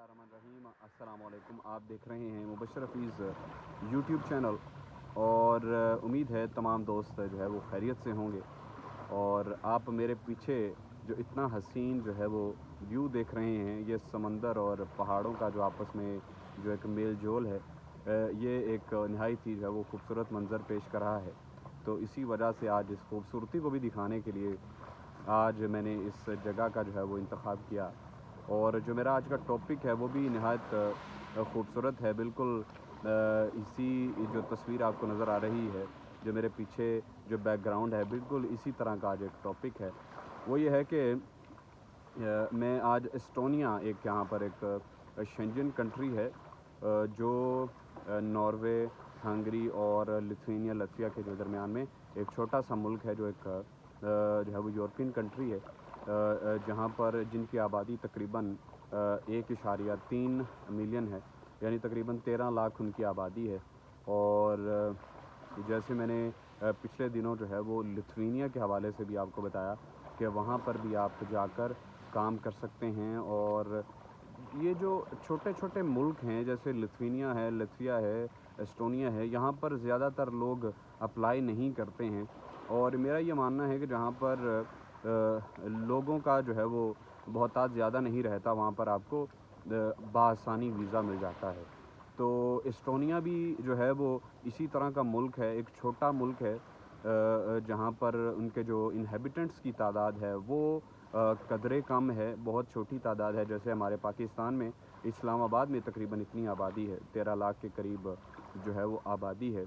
बिस्मिल्लाहिर्रहमानिर्रहीम। अस्सलाम वालेकुम। आप देख रहे हैं मुबशर हफीज़ यूट्यूब चैनल, और उम्मीद है तमाम दोस्त जो है वो खैरियत से होंगे। और आप मेरे पीछे जो इतना हसीन जो है वो व्यू देख रहे हैं, ये समंदर और पहाड़ों का जो आपस में जो एक मेल जोल है, ये एक नहायत ही जो है वो खूबसूरत मंज़र पेश कर रहा है। तो इसी वजह से आज इस खूबसूरती को भी दिखाने के लिए आज मैंने इस जगह का जो है वो इंतखाब किया। और जो मेरा आज का टॉपिक है वो भी नहायत खूबसूरत है। बिल्कुल इसी जो तस्वीर आपको नज़र आ रही है, जो मेरे पीछे जो बैकग्राउंड है, बिल्कुल इसी तरह का आज एक टॉपिक है। वो ये है कि मैं आज एस्टोनिया, एक यहाँ पर एक शेंजन कंट्री है, जो नॉर्वे, हंगरी और लिथुआनिया, लतविया के जो दरमियान में एक छोटा सा मुल्क है, जो एक जो है वो यूरोपियन कंट्री है, जहाँ पर जिनकी आबादी तकरीबन 1.3 मिलियन है, यानी तकरीबन 13 लाख उनकी आबादी है। और जैसे मैंने पिछले दिनों जो है वो लिथुआनिया के हवाले से भी आपको बताया कि वहाँ पर भी आप जाकर काम कर सकते हैं। और ये जो छोटे छोटे मुल्क हैं, जैसे लिथुआनिया है, लतविया है, एस्टोनिया है, यहाँ पर ज़्यादातर लोग अप्लाई नहीं करते हैं। और मेरा ये मानना है कि जहाँ पर लोगों का जो है वो बहुतात ज़्यादा नहीं रहता, वहाँ पर आपको बआसानी वीज़ा मिल जाता है। तो एस्टोनिया भी जो है वो इसी तरह का मुल्क है, एक छोटा मुल्क है, जहाँ पर उनके जो इन्हेबिटेंट्स की तादाद है वो कदरे कम है, बहुत छोटी तादाद है। जैसे हमारे पाकिस्तान में इस्लामाबाद में तकरीबन इतनी आबादी है, 13 लाख के करीब जो है वो आबादी है।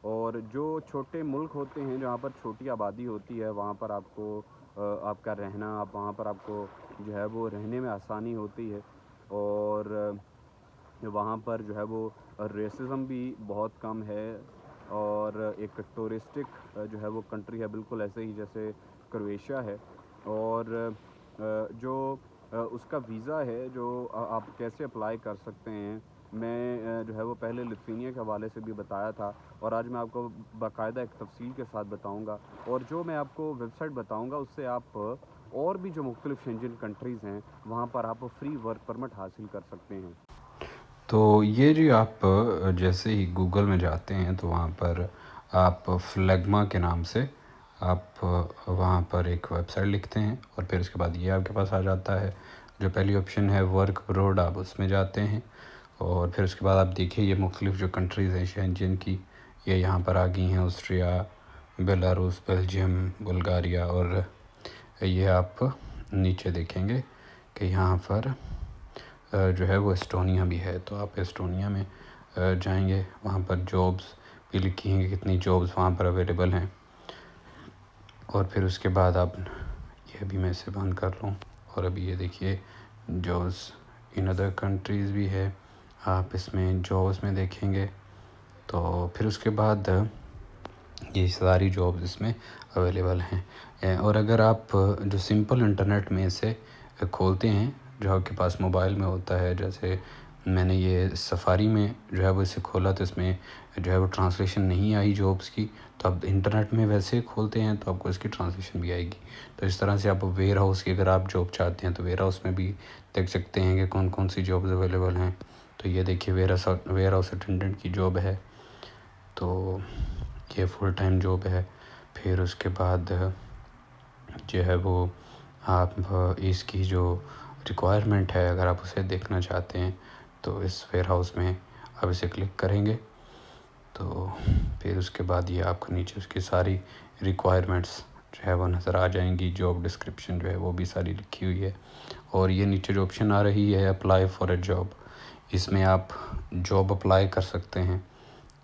और जो छोटे मुल्क होते हैं, जहाँ पर छोटी आबादी होती है, वहाँ पर आपको आपका रहना, आप वहाँ पर आपको जो है वो रहने में आसानी होती है। और वहाँ पर जो है वो रेसिज़म भी बहुत कम है। और एक टूरिस्टिक जो है वो कंट्री है, बिल्कुल ऐसे ही जैसे क्रोएशिया है। और जो उसका वीज़ा है, जो आप कैसे अप्लाई कर सकते हैं, मैं जो है वो पहले लिथुआनिया के हवाले से भी बताया था, और आज मैं आपको बाकायदा एक तफसील के साथ बताऊंगा। और जो मैं आपको वेबसाइट बताऊंगा, उससे आप और भी जो मुख्तलिफ शेंजन कंट्रीज़ हैं, वहाँ पर आप फ्री वर्क परमिट हासिल कर सकते हैं। तो ये जो आप जैसे ही गूगल में जाते हैं तो वहाँ पर आप फ्लेगमा के नाम से आप वहाँ पर एक वेबसाइट लिखते हैं, और फिर उसके बाद ये आपके पास आ जाता है। जो पहली ऑप्शन है वर्क अब्रॉड, आप उसमें जाते हैं, और फिर उसके बाद आप देखिए ये मुख्तलिफ जो कंट्रीज़ हैं शेंजन की, ये यहाँ पर आ गई हैं। ऑस्ट्रिया, बेलारूस, बेल्जियम, बुल्गारिया, और ये आप नीचे देखेंगे कि यहाँ पर जो है वो एस्टोनिया भी है। तो आप एस्टोनिया में जाएंगे, वहाँ पर जॉब्स भी लिखी हैं कि कितनी जॉब्स वहाँ पर अवेलेबल हैं। और फिर उसके बाद आप, ये भी मैं इसे बंद कर लूँ, और अभी ये देखिए जॉब्स इन अदर कंट्रीज़ भी है, आप इसमें जॉब्स में देखेंगे। तो फिर उसके बाद ये सारी जॉब्स इसमें अवेलेबल हैं। और अगर आप जो सिंपल इंटरनेट में इसे खोलते हैं, जो आपके पास मोबाइल में होता है, जैसे मैंने ये सफारी में जो है वो इसे खोला, तो इसमें जो है वो ट्रांसलेशन नहीं आई जॉब्स की। तो आप इंटरनेट में वैसे खोलते हैं तो आपको इसकी ट्रांसलेशन भी आएगी। तो इस तरह से आप वेयर हाउस की अगर आप जॉब चाहते हैं तो वेयर हाउस में भी देख सकते हैं कि कौन कौन सी जॉब्स अवेलेबल हैं। तो ये देखिए वेयर हाउस अटेंडेंट की जॉब है, तो ये फुल टाइम जॉब है। फिर उसके बाद जो है वो आप इसकी जो रिक्वायरमेंट है, अगर आप उसे देखना चाहते हैं तो इस वेयर हाउस में आप इसे क्लिक करेंगे। तो फिर उसके बाद ये आपको नीचे उसकी सारी रिक्वायरमेंट्स जो है वो नज़र आ जाएंगी। जॉब डिस्क्रिप्शन जो है वो भी सारी लिखी हुई है। और ये नीचे जो ऑप्शन आ रही है अप्लाई फॉर ए जॉब, इसमें आप जॉब अप्लाई कर सकते हैं।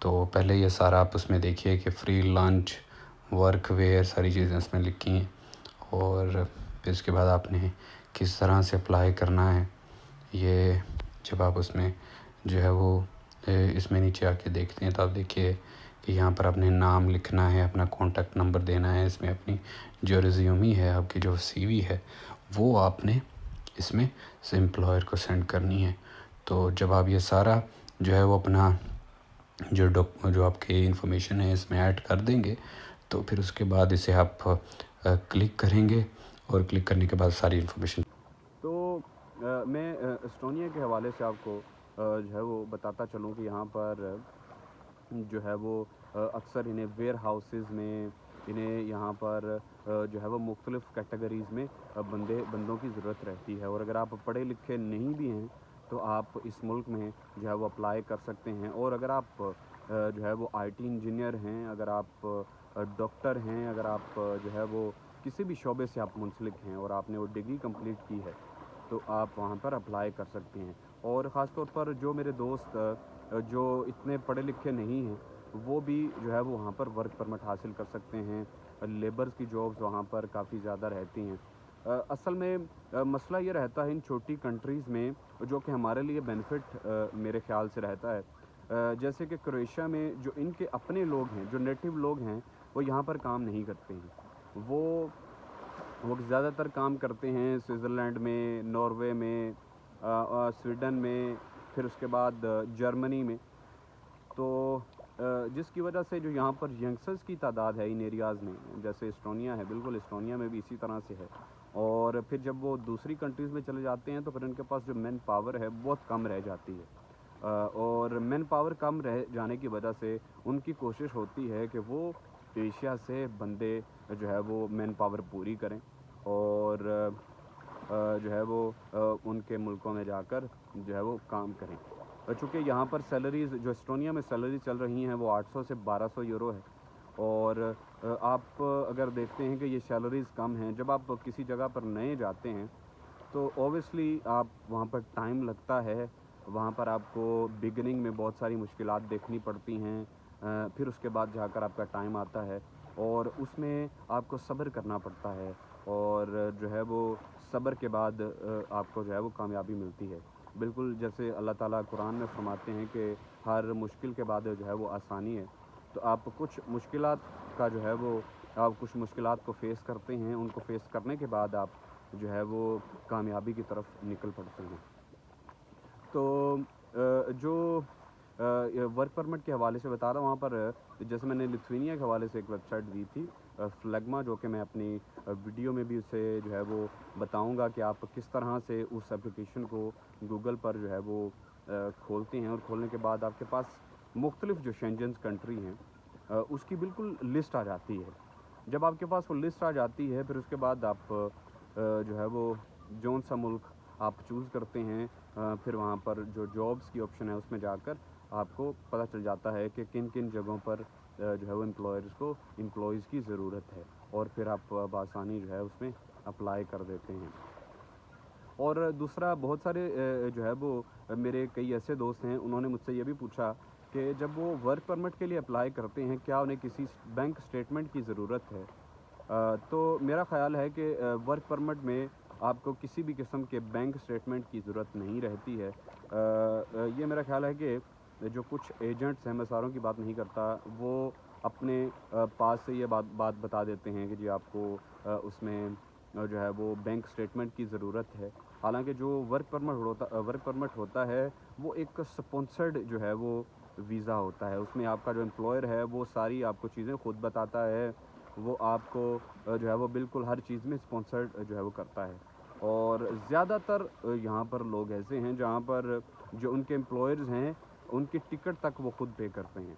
तो पहले ये सारा आप उसमें देखिए कि फ्री लंच, वर्क वेयर, सारी चीज़ें इसमें लिखी हैं। और फिर उसके बाद आपने किस तरह से अप्लाई करना है, ये जब आप उसमें जो है वो इसमें नीचे आके देखते हैं तो आप देखिए कि यहाँ पर अपने नाम लिखना है, अपना कॉन्टैक्ट नंबर देना है, इसमें अपनी जो रिज्यूमी है, आपकी जो सीवी है, वो आपने इसमें से एम्प्लॉयर को सेंड करनी है। तो जब आप ये सारा जो है वो अपना जो आपकी इन्फॉर्मेशन है इसमें ऐड कर देंगे, तो फिर उसके बाद इसे आप क्लिक करेंगे, और क्लिक करने के बाद सारी इन्फॉर्मेशन। तो मैं एस्टोनिया के हवाले से आपको जो है वो बताता चलूँ कि यहाँ पर जो है वो अक्सर इन्हें वेयर हाउसेज़ में, इन्हें यहाँ पर जो है वो मुख्तलिफ़ कैटेगरीज़ में बंदों की ज़रूरत रहती है। और अगर आप पढ़े लिखे नहीं भी हैं तो आप इस मुल्क में जो है वो अप्लाई कर सकते हैं। और अगर आप जो है वो आईटी इंजीनियर हैं, अगर आप डॉक्टर हैं, अगर आप जो है वो किसी भी शोबे से आप मुंसलिक हैं और आपने वो डिग्री कंप्लीट की है तो आप वहाँ पर अप्लाई कर सकते हैं। और ख़ास तौर पर जो मेरे दोस्त जो इतने पढ़े लिखे नहीं हैं वो भी जो है वो वहाँ पर वर्क परमिट हासिल कर सकते हैं। लेबर्स की जॉब्स वहाँ पर काफ़ी ज़्यादा रहती हैं। असल में मसला ये रहता है इन छोटी कंट्रीज़ में, जो कि हमारे लिए बेनिफिट मेरे ख़्याल से रहता है। जैसे कि क्रोएशिया में जो इनके अपने लोग हैं, जो नेटिव लोग हैं, वो यहाँ पर काम नहीं करते हैं। वो ज़्यादातर काम करते हैं स्विट्ज़रलैंड में, नॉर्वे में, स्वीडन में, फिर उसके बाद जर्मनी में। तो जिसकी वजह से जो यहाँ पर यंगस्टर्स की तादाद है इन एरियाज़ में, जैसे एस्टोनिया है, बिल्कुल एस्टोनिया में भी इसी तरह से है। और फिर जब वो दूसरी कंट्रीज़ में चले जाते हैं तो फिर उनके पास जो मैन पावर है बहुत कम रह जाती है। और मैन पावर कम रह जाने की वजह से उनकी कोशिश होती है कि वो एशिया से बंदे जो है वो मैन पावर पूरी करें और जो है वो उनके मुल्कों में जाकर जो है वो काम करें। चूँकि यहाँ पर सैलरीज़ जो एस्टोनिया में सैलरी चल रही हैं वो 800 से 1200 यूरो है। और आप अगर देखते हैं कि ये सैलरीज़ कम हैं, जब आप किसी जगह पर नए जाते हैं तो ऑब्वियसली आप वहाँ पर टाइम लगता है, वहाँ पर आपको बिगिनिंग में बहुत सारी मुश्किलात देखनी पड़ती हैं। फिर उसके बाद जाकर आपका टाइम आता है और उसमें आपको सब्र करना पड़ता है और जो है वो सब्र के बाद आपको जो है वो कामयाबी मिलती है। बिल्कुल जैसे अल्लाह ताला कुरान में फरमाते हैं कि हर मुश्किल के बाद जो है वो आसानी है। तो आप कुछ मुश्किलात का जो है वो आप कुछ मुश्किलात को फ़ेस करते हैं, उनको फ़ेस करने के बाद आप जो है वो कामयाबी की तरफ निकल पड़ते हैं। तो जो वर्क परमिट के हवाले से बता रहा हूँ, वहाँ पर जैसे मैंने लिथुआनिया के हवाले से एक वेबसाइट दी थी फ्लेगमा, जो कि मैं अपनी वीडियो में भी उसे जो है वो बताऊँगा कि आप किस तरह से उस एप्लीकेशन को गूगल पर जो है वो खोलते हैं और खोलने के बाद आपके पास मुख्तलिफ़ जो शेंजन कंट्री हैं उसकी बिल्कुल लिस्ट आ जाती है। जब आपके पास वो लिस्ट आ जाती है फिर उसके बाद आप जो है वो जौन सा मुल्क आप चूज़ करते हैं, फिर वहाँ पर जो जॉब्स की ऑप्शन है उसमें जाकर आपको पता चल जाता है कि किन किन जगहों पर जो है वो एम्प्लॉयज़ की ज़रूरत है और फिर आप बआसानी जो है उसमें अप्लाई कर देते हैं। और दूसरा बहुत सारे जो है वो मेरे कई ऐसे दोस्त हैं, उन्होंने मुझसे ये भी पूछा कि जब वो वर्क परमिट के लिए अप्लाई करते हैं क्या उन्हें किसी बैंक स्टेटमेंट की ज़रूरत है। तो मेरा ख़्याल है कि वर्क परमिट में आपको किसी भी किस्म के बैंक स्टेटमेंट की ज़रूरत नहीं रहती है। ये मेरा ख़्याल है कि जो कुछ एजेंट्स हैं, मैं सारों की बात नहीं करता, वो अपने पास से ये बात बात बता देते हैं कि जी आपको उसमें जो है वो बैंक स्टेटमेंट की ज़रूरत है। हालांकि जो वर्क परमिट होता है वो एक स्पॉन्सर्ड जो है वो वीज़ा होता है। उसमें आपका जो एम्प्लॉयर है वो सारी आपको चीज़ें खुद बताता है, वो आपको जो है वो बिल्कुल हर चीज़ में स्पॉन्सर्ड जो है वो करता है। और ज़्यादातर यहाँ पर लोग ऐसे हैं जहाँ पर जो उनके एम्प्लॉयर्स हैं उनकी टिकट तक वो खुद पे करते हैं।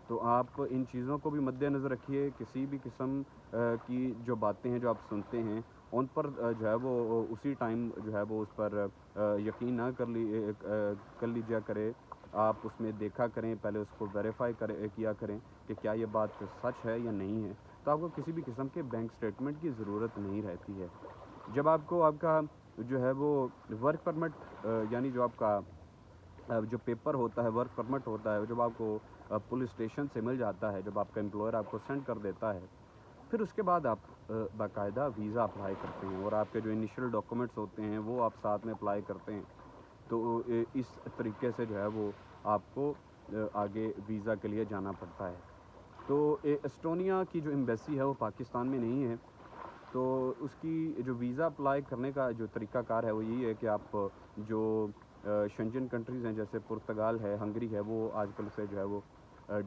तो आप इन चीज़ों को भी मद्देनज़र रखिए, किसी भी किस्म की जो बातें हैं जो आप सुनते हैं उन पर जो है वो उसी टाइम जो है वो उस पर यकीन ना कर लीजिए करें। आप उसमें देखा करें, पहले उसको वेरीफ़ाई किया करें कि क्या ये बात सच है या नहीं है। तो आपको किसी भी किस्म के बैंक स्टेटमेंट की ज़रूरत नहीं रहती है। जब आपको आपका जो है वो वर्क परमिट यानी जो आपका जो पेपर होता है, वर्क परमिट होता है, जब आपको पुलिस स्टेशन से मिल जाता है, जब आपका एम्प्लॉयर आपको सेंड कर देता है, फिर उसके बाद आप बाकायदा वीज़ा अप्लाई करते हैं और आपके जो इनिशियल डॉक्यूमेंट्स होते हैं वो आप साथ में अप्लाई करते हैं। तो इस तरीके से जो है वो आपको आगे वीज़ा के लिए जाना पड़ता है। तो एस्टोनिया की जो एम्बेसी है वो पाकिस्तान में नहीं है, तो उसकी जो वीज़ा अप्लाई करने का जो तरीक़ाकार है वो यही है कि आप जो शेंजन कंट्रीज़ हैं जैसे पुर्तगाल है, हंगरी है, वो आजकल से जो है वो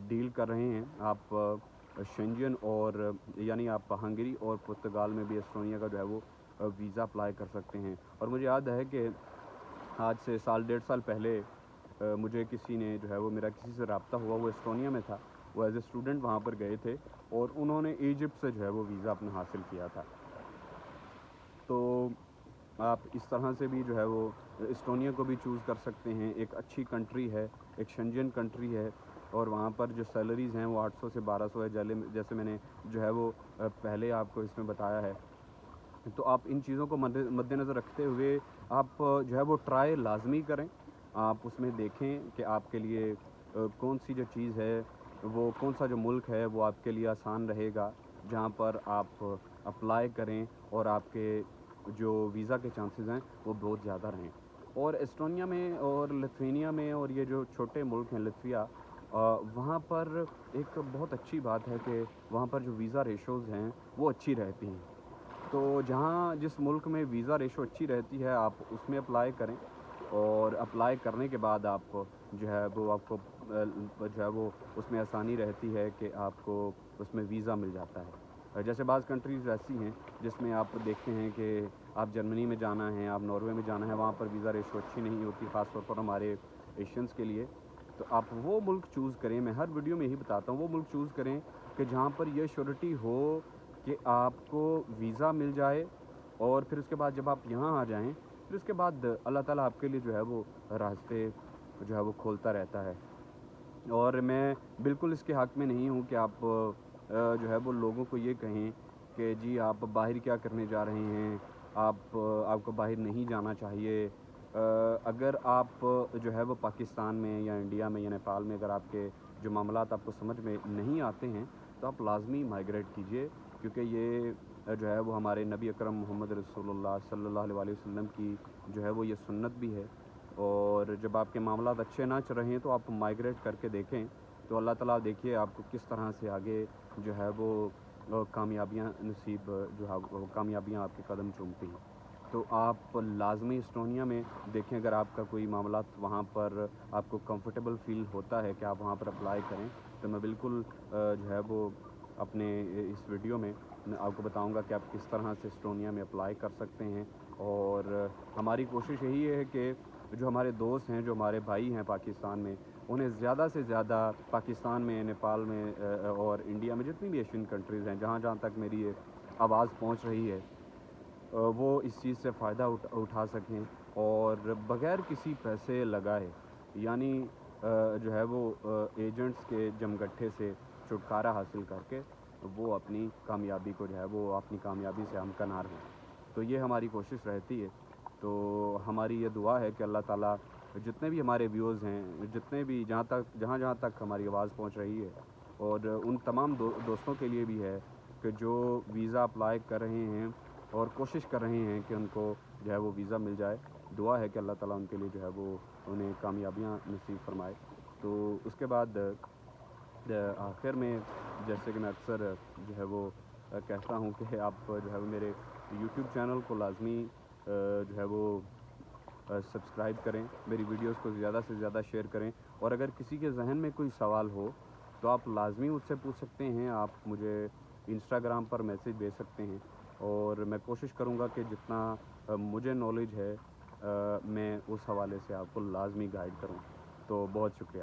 डील कर रहे हैं। आप शेंजन और यानी आप हंगरी और पुर्तगाल में भी एस्टोनिया का जो है वो वीज़ा अप्लाई कर सकते हैं। और मुझे याद है कि آج سے سال 1.5 سال پہلے مجھے کسی نے جو ہے وہ میرا کسی سے رابطہ ہوا، وہ اسٹونیا میں تھا، وہ ایز اے اسٹوڈنٹ وہاں پر گئے تھے اور انہوں نے ایجپٹ سے جو ہے وہ ویزا اپنا حاصل کیا تھا. تو آپ اس طرح سے بھی جو ہے وہ اسٹونیا کو بھی چوز کر سکتے ہیں. ایک اچھی کنٹری ہے، ایک شنجن کنٹری ہے، اور وہاں پر جو سیلریز ہیں وہ 800 سے 1200 ہے، جیسے میں نے جو ہے وہ پہلے آپ کو اس میں بتایا ہے. تو آپ ان چیزوں کو مد نظر رکھتے ہوئے آپ جو ہے وہ ٹرائی لازمی کریں. آپ اس میں دیکھیں کہ آپ کے لیے کون سی جو چیز ہے، وہ کون سا جو ملک ہے وہ آپ کے لیے آسان رہے گا جہاں پر آپ اپلائی کریں اور آپ کے جو ویزا کے چانسز ہیں وہ بہت زیادہ رہیں. اور اسٹونیا میں اور لتھوینیا میں اور یہ جو چھوٹے ملک ہیں لتویا، وہاں پر ایک بہت اچھی بات ہے کہ وہاں پر جو ویزا ریشوز ہیں وہ اچھی رہتی ہیں. تو جہاں جس ملک میں ویزا ریشو اچھی رہتی ہے آپ اس میں اپلائی کریں، اور اپلائی کرنے کے بعد آپ جو ہے وہ آپ کو جو ہے وہ اس میں آسانی رہتی ہے کہ آپ کو اس میں ویزا مل جاتا ہے. جیسے بعض کنٹریز ایسی ہیں جس میں آپ دیکھتے ہیں کہ آپ جرمنی میں جانا ہے، آپ ناروے میں جانا ہے، وہاں پر ویزا ریشو اچھی نہیں ہوتی، خاص طور پر ہمارے ایشینس کے لیے. تو آپ وہ ملک چوز کریں، میں ہر ویڈیو میں یہی بتاتا ہوں، وہ ملک چوز کریں کہ جہاں پر یہ شیورٹی ہو کہ آپ کو ویزا مل جائے، اور پھر اس کے بعد جب آپ یہاں آ جائیں پھر اس کے بعد اللہ تعالیٰ آپ کے لیے جو ہے وہ راستے جو ہے وہ کھولتا رہتا ہے. اور میں بالکل اس کے حق میں نہیں ہوں کہ آپ جو ہے وہ لوگوں کو یہ کہیں کہ جی آپ باہر کیا کرنے جا رہے ہیں، آپ کو باہر نہیں جانا چاہیے. اگر آپ جو ہے وہ پاکستان میں یا انڈیا میں یا نیپال میں اگر آپ کے جو معاملات آپ کو سمجھ میں نہیں آتے ہیں تو آپ لازمی مائیگریٹ کیجئے، کیونکہ یہ جو ہے وہ ہمارے نبی اکرم محمد رسول اللہ صلی اللہ علیہ وسلم کی جو ہے وہ یہ سنت بھی ہے. اور جب آپ کے معاملات اچھے نہ چل رہے ہیں تو آپ مائیگریٹ کر کے دیکھیں، تو اللہ تعالیٰ دیکھیے آپ کو کس طرح سے آگے جو ہے وہ کامیابیاں نصیب جو ہے وہ کامیابیاں آپ کے قدم چومتی ہیں. تو آپ لازمی اسٹونیا میں دیکھیں، اگر آپ کا کوئی معاملات وہاں پر آپ کو کمفرٹیبل فیل ہوتا ہے کہ آپ وہاں پر اپلائی کریں، تو میں بالکل جو ہے وہ اپنے اس ویڈیو میں آپ کو بتاؤں گا کہ آپ کس طرح سے اسٹونیا میں اپلائی کر سکتے ہیں. اور ہماری کوشش یہی ہے کہ جو ہمارے دوست ہیں، جو ہمارے بھائی ہیں پاکستان میں، انہیں زیادہ سے زیادہ پاکستان میں، نیپال میں اور انڈیا میں جتنی بھی ایشین کنٹریز ہیں جہاں جہاں تک میری یہ آواز پہنچ رہی ہے، وہ اس چیز سے فائدہ اٹھا سکیں اور بغیر کسی پیسے لگائے، یعنی جو ہے وہ ایجنٹس کے جمگٹھے سے چھٹکارا حاصل کر کے وہ اپنی کامیابی کو جو ہے وہ اپنی کامیابی سے ہمکنار ہوں. تو یہ ہماری کوشش رہتی ہے. تو ہماری یہ دعا ہے کہ اللہ تعالیٰ جتنے بھی ہمارے ویوز ہیں، جتنے بھی جہاں تک ہماری آواز پہنچ رہی ہے، اور ان تمام دوستوں کے لیے بھی ہے کہ جو ویزا اپلائی کر رہے ہیں اور کوشش کر رہے ہیں کہ ان کو جو ہے وہ ویزا مل جائے، دعا ہے کہ اللہ تعالیٰ ان کے لیے جو ہے وہ انہیں کامیابیاں نصیب فرمائے. تو اس کے بعد آخر میں جیسے کہ میں اکثر جو ہے وہ کہتا ہوں کہ آپ جو ہے وہ میرے یوٹیوب چینل کو لازمی جو ہے وہ سبسکرائب کریں، میری ویڈیوز کو زیادہ سے زیادہ شیئر کریں، اور اگر کسی کے ذہن میں کوئی سوال ہو تو آپ لازمی مجھ سے پوچھ سکتے ہیں. آپ مجھے انسٹاگرام پر میسیج بھیج سکتے ہیں، اور میں کوشش کروں گا کہ جتنا مجھے نالج ہے میں اس حوالے سے آپ کو لازمی گائیڈ کروں. تو بہت شکریہ.